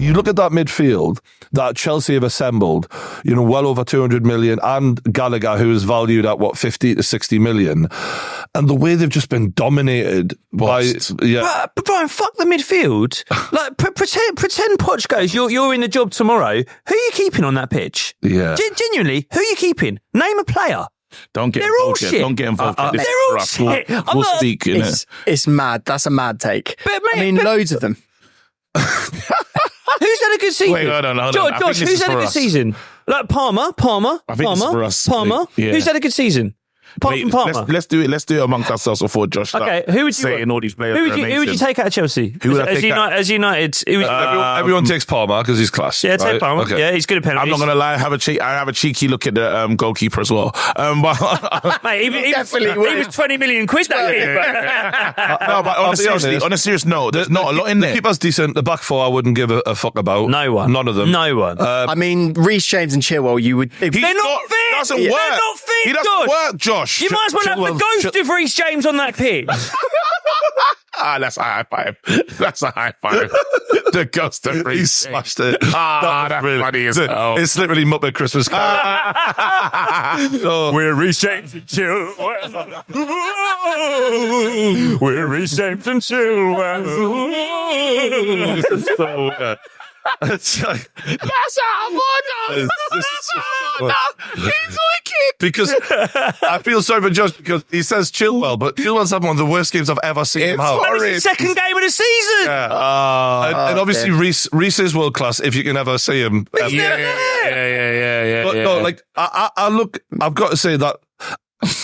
you look at that midfield that Chelsea have assembled, well over 200 million, and Gallagher, who is valued at 50 to 60 million, and the way they've just been dominated by, But Brian, fuck the midfield. Like, pretend Poch goes, you're in the job tomorrow. Who are you keeping on that pitch? Yeah. Genuinely, who are you keeping? Name a player. Don't get They're all involved. shit. Don't get involved. They're all shit. We'll speak. It's mad. That's a mad take. But, mate, loads of them. Who's had a good season? Wait, hold on. Josh, who's had a good season? Like Palmer. I think this is for us. Palmer. Yeah. Who's had a good season? Apart from Palmer. Let's do it amongst ourselves before Josh. Okay, who would you saying all these players? Who would you take out of Chelsea? Who would I take out? As United, everyone takes Palmer because he's class. Yeah, take Palmer. Okay. Yeah, he's good at penalties. I'm not gonna lie. I have a cheeky look at the goalkeeper as well. Mate, he was 20 million quid that year. No, but on a serious note, there's not a lot in there. The keeper's decent. The back four, I wouldn't give a fuck about. No one. None of them. No one. Reece James and Chilwell, you would. They're not fit. Doesn't work. They're not fit. He doesn't work, Josh. You might as well have the ghost of Reece James on that pitch. That's a high five. The ghost of Reece. He smashed it. That's really funny as hell. It's literally Muppet Christmas Carol. We're Reece James and Chilwell. We're Reece James and Chilwell. So, it's like, That's how he's wicked. Because I feel sorry for Josh because he says Chilwell, but Chilwell's had one of the worst games I've ever seen him have. That was his second game of the season. Yeah. And obviously Reece is world class if you can ever see him. Yeah. But no, like I look, I've got to say that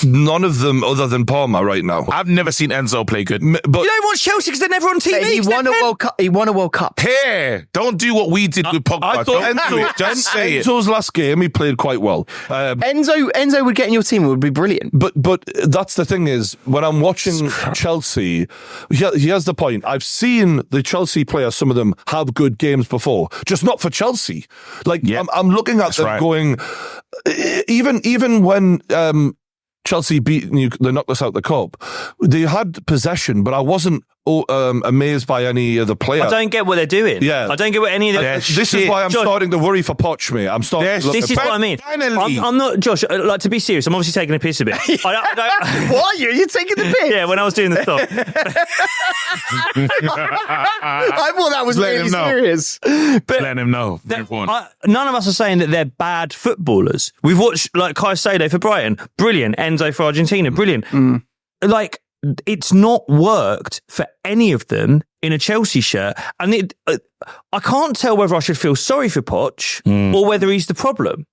none of them other than Palmer right now. I've never seen Enzo play good. But You don't watch Chelsea because they're never on TV. He won a World Cup. He won a World Cup. Here, don't do what we did with Pogba. I thought Just say it. Enzo's last game he played quite well. Enzo would get in your team. It would be brilliant. But that's the thing is, when I'm watching Chelsea, here's the point. I've seen the Chelsea players, some of them have good games before, just not for Chelsea. Like, I'm looking at them going, even when Chelsea beat they knocked us out the cup, they had possession, but I wasn't amazed by any of the players. I don't get what they're doing. Yeah. I don't get what any of the... This is why I'm starting to worry for Poch, mate. I'm starting. This is what I mean. Finally. I'm not, Josh, like, to be serious, I'm obviously taking a piss a bit. I don't, What are you? You're taking the piss? yeah, when I was doing the stuff. I thought that was really serious. But Let him know. none of us are saying that they're bad footballers. We've watched, like, Caicedo for Brighton, brilliant. Enzo for Argentina, brilliant. Like, it's not worked for any of them in a Chelsea shirt. And I can't tell whether I should feel sorry for Poch or whether he's the problem.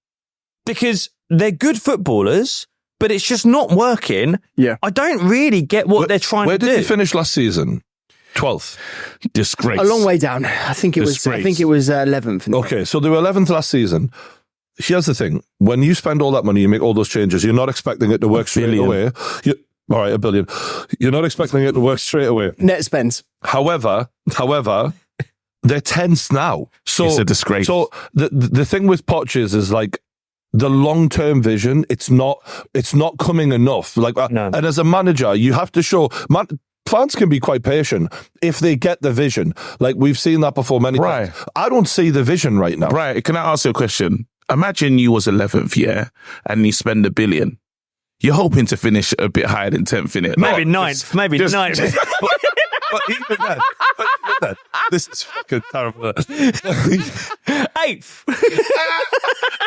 Because they're good footballers, but it's just not working. Yeah. I don't really get what they're trying to do. Where did they finish last season? 12th. Disgrace. A long way down. I think it was 11th. Okay, so they were 11th last season. Here's the thing. When you spend all that money, you make all those changes, you're not expecting it to work straight away. All right, $1 billion. You're not expecting it to work straight away. Net spends. However, they're tense now. So It's a disgrace. So the thing with Poch is like the long-term vision. It's not coming enough. Like, No. and as a manager, you have to show. Fans can be quite patient if they get the vision. Like, we've seen that before many times. I don't see the vision right now. Right. Can I ask you a question? Imagine you was 11th, and you spend $1 billion. You're hoping to finish a bit higher than 10th, innit? Maybe ninth. Maybe ninth. But even then, this is fucking terrible. 8th.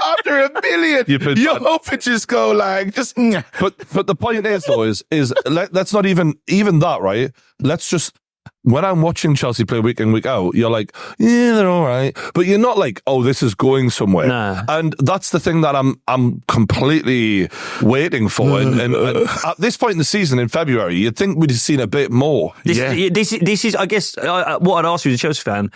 After $1 billion, you're hoping to just go like, just... But the point is, though, is let's not even that, right? Let's just... When I'm watching Chelsea play week in, week out, you're like, yeah, they're all right. But you're not like, oh, this is going somewhere. Nah. And that's the thing that I'm completely waiting for. and at this point in the season, in February, you'd think we'd have seen a bit more. This is, I guess, what I'd ask you as a Chelsea fan,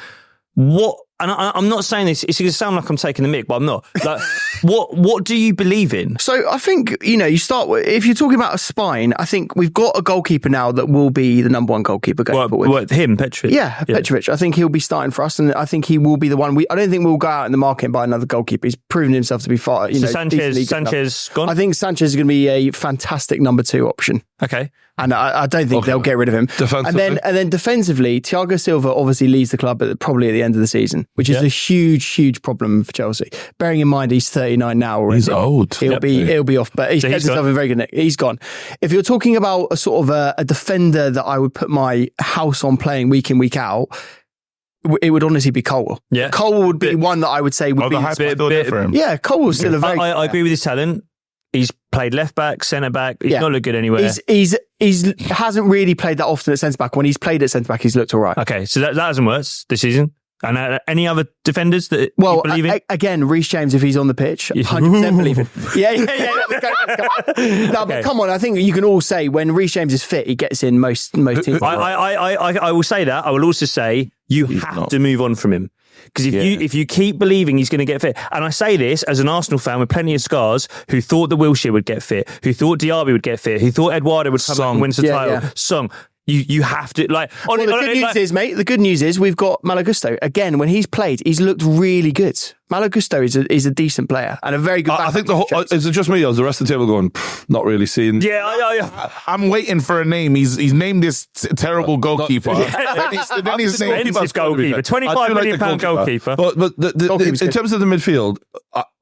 and I'm not saying this, it's going to sound like I'm taking the mick, but I'm not. Like, what do you believe in? So I think, you start with, if you're talking about a spine, I think we've got a goalkeeper now that will be the number one goalkeeper going forward. What, him, Petrovic? Yeah, Petrovic. I think he'll be starting for us, and I think he will be the one. I don't think we'll go out in the market and buy another goalkeeper. He's proven himself to be far. So Sanchez gone? I think Sanchez is going to be a fantastic number 2 option. Okay. And I don't think they'll get rid of him. And then defensively, Thiago Silva obviously leaves the club probably at the end of the season. which is a huge problem for Chelsea. Bearing in mind he's 39 now already. He's old. He'll be off, but he's himself in very good nick. He's gone. If you're talking about a sort of a defender that I would put my house on playing week in, week out, it would honestly be Cole. Yeah. Cole would be one that I would say would be... for him. Yeah, Cole's still a very... I agree with his talent. He's played left back, centre back. He's not looked good anywhere. He's hasn't really played that often at centre back. When he's played at centre back, he's looked all right. Okay, so that hasn't worked this season. And any other defenders that you believe in? Again, Reece James, if he's on the pitch, 100% believe it. Yeah. Let's go. No, but come on, I think you can all say when Reece James is fit, he gets in most teams. I will say that. I will also say you have to move on from him. Because if you keep believing he's going to get fit, and I say this as an Arsenal fan with plenty of scars, who thought that Wilshere would get fit, who thought Diaby would get fit, who thought Eduardo would come back and win the title. Song. You have to the good news is we've got Malo Gusto again. When he's played, he's looked really good. Malo Gusto is a decent player and a very good. I think is it just me or is the rest of the table going not really seeing? Yeah. I'm waiting for a name. He's named this terrible goalkeeper. Then he's named goalkeeper, £25 million goalkeeper. But in terms of the midfield,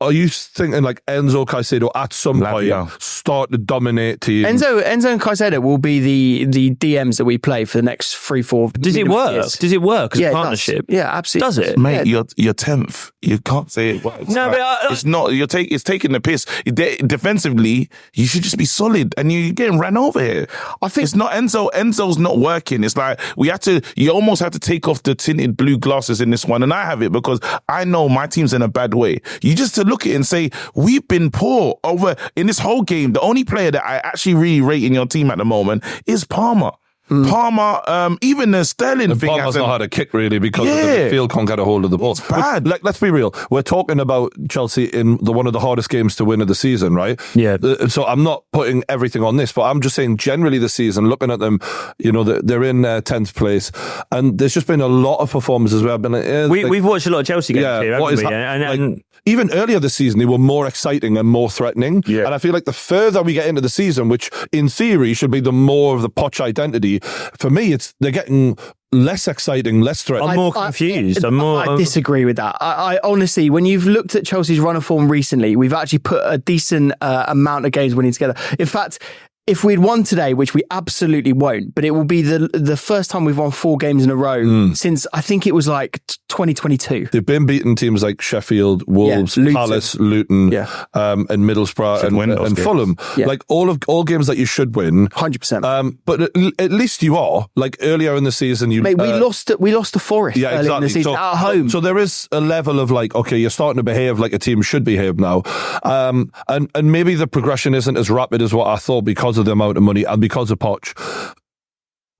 are you thinking like Enzo Caicedo at some point start to dominate teams? Enzo and Caicedo will be the DMs that we play for the next 3-4. Does it work? Years. Does it work as a partnership? Yeah, absolutely. Does it, mate? You're 10th. You can't say it works. No, but it's not. It's taking the piss. Defensively, you should just be solid, and you're getting ran over here. I think it's not Enzo. Enzo's not working. It's like you almost have to take off the tinted blue glasses in this one, and I have it because I know my team's in a bad way. You just to look at it and say we've been poor over in this whole game. The only player that I actually really rate in your team at the moment is Palmer. Palmer, even the Sterling thing. Palmer's not had a kick really because the midfield can't get a hold of the ball. It's bad. But, let's be real. We're talking about Chelsea in one of the hardest games to win of the season, right? Yeah. So I'm not putting everything on this, but I'm just saying generally the season, looking at them, they're in 10th place, and there's just been a lot of performances where I've been like, we've watched a lot of Chelsea games here, haven't we? And even earlier this season, they were more exciting and more threatening. Yeah. And I feel like the further we get into the season, which in theory should be the more of the Poch identity, for me, they're getting less exciting, less threatening. I'm more confused. I disagree with that. I honestly, when you've looked at Chelsea's run of form recently, we've actually put a decent amount of games winning together. In fact, if we'd won today, which we absolutely won't, but it will be the first time we've won 4 games in a row since I think it was like 2022. They've been beating teams like Sheffield, Wolves, Palace, Luton, and Middlesbrough and Fulham. Yeah. Like all games that you should win, 100%. But at least you are. Like earlier in the season, we lost to Forest earlier in the season at home. So there is a level of like, okay, you're starting to behave like a team should behave now, and maybe the progression isn't as rapid as what I thought because of the amount of money and because of Poch.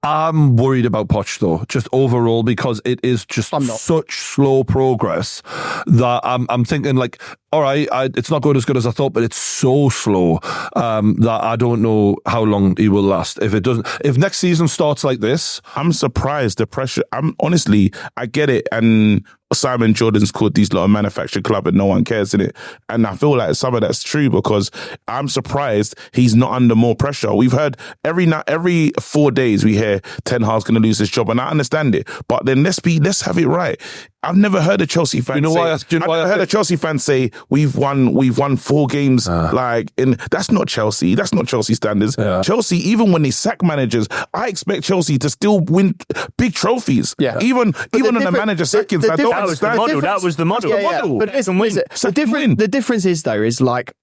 I'm worried about Poch though, just overall, because it is just such slow progress that I'm thinking like, all right, it's not as good as I thought, but it's so slow that I don't know how long he will last. If next season starts like this, I'm surprised. The pressure. I get it, and Simon Jordan's called these lot a manufactured club and no one cares in it. And I feel like some of that's true because I'm surprised he's not under more pressure. We've heard every 4 days we hear Ten Hag's going to lose his job, and I understand it. But then let's have it right. I've never heard a Chelsea fan a Chelsea fan say we've won 4 games that's not Chelsea. That's not Chelsea standards. Yeah. Chelsea, even when they sack managers, I expect Chelsea to still win big trophies. Yeah. Even on the manager sackings, I don't understand. That was the model. But the difference is though, is like,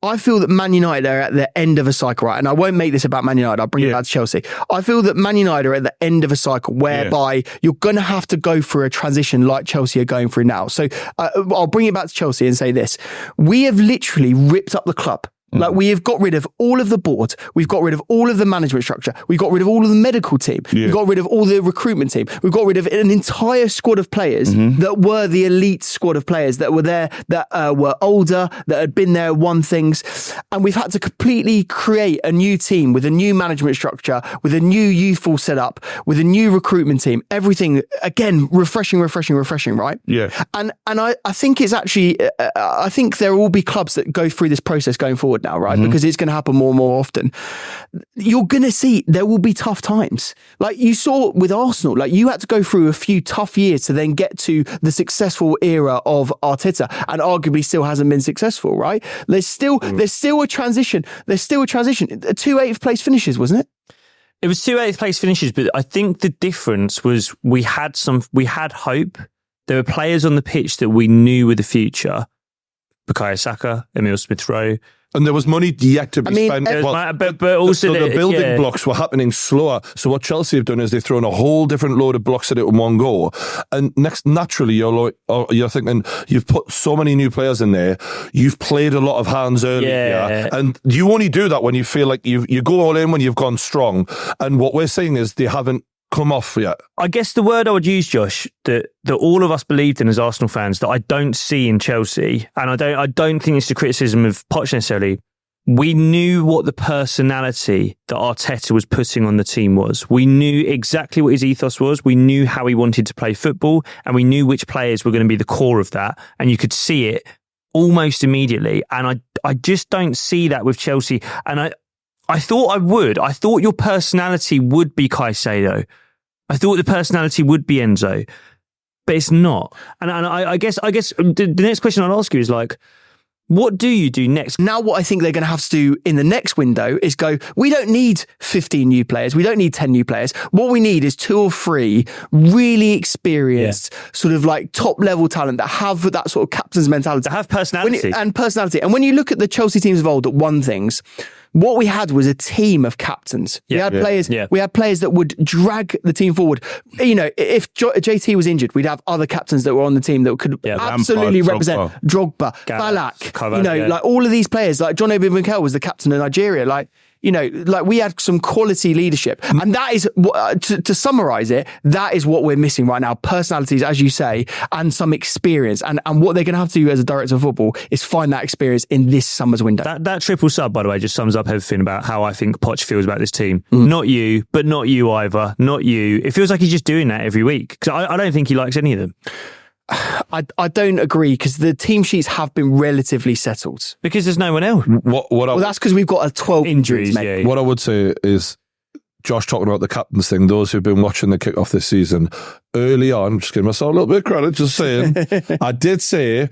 I feel that Man United are at the end of a cycle, right? And I won't make this about Man United. I'll bring it back to Chelsea. I feel that Man United are at the end of a cycle whereby you're going to have to go through a transition like Chelsea are going through now. So I'll bring it back to Chelsea and say this. We have literally ripped up the club. Like, we have got rid of all of the board. We've got rid of all of the management structure. We've got rid of all of the medical team. Yeah. We've got rid of all the recruitment team. We've got rid of an entire squad of players that were the elite squad of players that were there, that were older, that had been there, won things. And we've had to completely create a new team with a new management structure, with a new youthful setup, with a new recruitment team. Everything, again, refreshing, right? Yeah. And I think it's actually, I think there will be clubs that go through this process going forward. forward now, right? Because it's going to happen more and more often. You're going to see there will be tough times. Like you saw with Arsenal, like you had to go through a few tough years to then get to the successful era of Arteta, and arguably still hasn't been successful, right? There's still a transition. There's still a transition. 2 8th place finishes, wasn't it? It was 2 8th place finishes, but I think the difference was we had hope. There were players on the pitch that we knew were the future. Bukayo Saka, Emile Smith-Rowe. And there was money yet to be spent. But also the building blocks were happening slower. So what Chelsea have done is they've thrown a whole different load of blocks at it in one go. And naturally, you're thinking, you've put so many new players in there. You've played a lot of hands early. Yeah. And you only do that when you feel like you go all in when you've gone strong. And what we're saying is they haven't come off yet. I guess the word I would use, Josh, that all of us believed in as Arsenal fans that I don't see in Chelsea, and I don't think it's a criticism of Poch necessarily. We knew what the personality that Arteta was putting on the team was. We knew exactly what his ethos was. We knew how he wanted to play football, and we knew which players were going to be the core of that. And you could see it almost immediately. And I just don't see that with Chelsea. And I thought I would. I thought your personality would be Caicedo. I thought the personality would be Enzo, but it's not. And I guess the next question I'll ask you is like, what do you do next? Now what I think they're going to have to do in the next window is go, we don't need 15 new players. We don't need 10 new players. What we need is 2 or 3 really experienced, sort of like top level talent that have that sort of captain's mentality. To have personality. And personality. And when you look at the Chelsea teams of old that won things, what we had was a team of captains. We had players that would drag the team forward. You know, if JT was injured, we'd have other captains that were on the team that could absolutely represent Drogba, Ballack, like all of these players, like John Obi Mikel was the captain of Nigeria. Like, you know, like we had some quality leadership. And that is, to summarise it, that is what we're missing right now. Personalities, as you say, and some experience. And what they're going to have to do as a director of football is find that experience in this summer's window. That triple sub, by the way, just sums up everything about how I think Poch feels about this team. Not you, but not you either. Not you. It feels like he's just doing that every week. Because I don't think he likes any of them. I don't agree, because the team sheets have been relatively settled. Because there's no one else. That's because we've got a 12 injuries, mate. What I would say is, Josh talking about the captain's thing, those who've been watching the kick-off this season, early on, just giving myself a little bit of credit, just saying, I did say,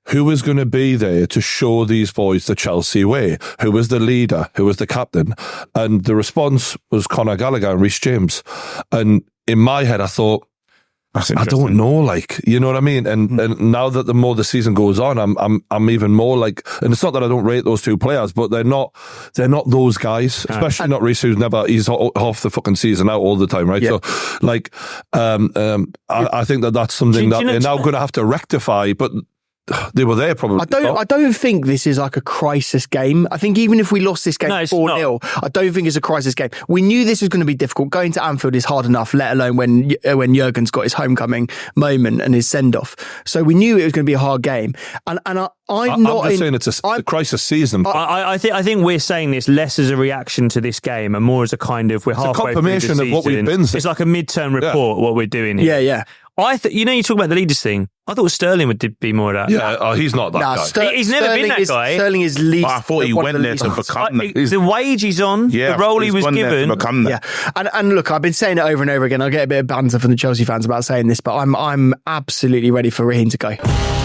who was going to be there to show these boys the Chelsea way? Who was the leader? Who was the captain? And the response was Conor Gallagher and Reece James. And in my head, I thought, I don't know, like, you know what I mean? And now that the more the season goes on, I'm even more like, and it's not that I don't rate those 2 players, but they're not those guys, especially not Reece, he's half the fucking season out all the time, right? Yeah. So, like, I think that's something that they're now going to have to rectify, but they were there probably. I don't think this is like a crisis game. I think even if we lost this game 4-0, I don't think it's a crisis game. We knew this was going to be difficult. Going to Anfield is hard enough, let alone when Jurgen's got his homecoming moment and his send-off. So we knew it was going to be a hard game. And I'm just saying it's a crisis season. I think we're saying this less as a reaction to this game and more as a kind of, we're halfway through the season. Of what we've been saying. It's like a midterm report, what we're doing here. Yeah. You talk about the leaders thing. I thought Sterling would be more of that. Yeah, he's not that guy. He's never been that guy. Sterling is least. I thought he went there to become that. The wage he's on, the role he was given. Yeah, and look, I've been saying it over and over again. I'll get a bit of banter from the Chelsea fans about saying this, but I'm absolutely ready for Raheem to go.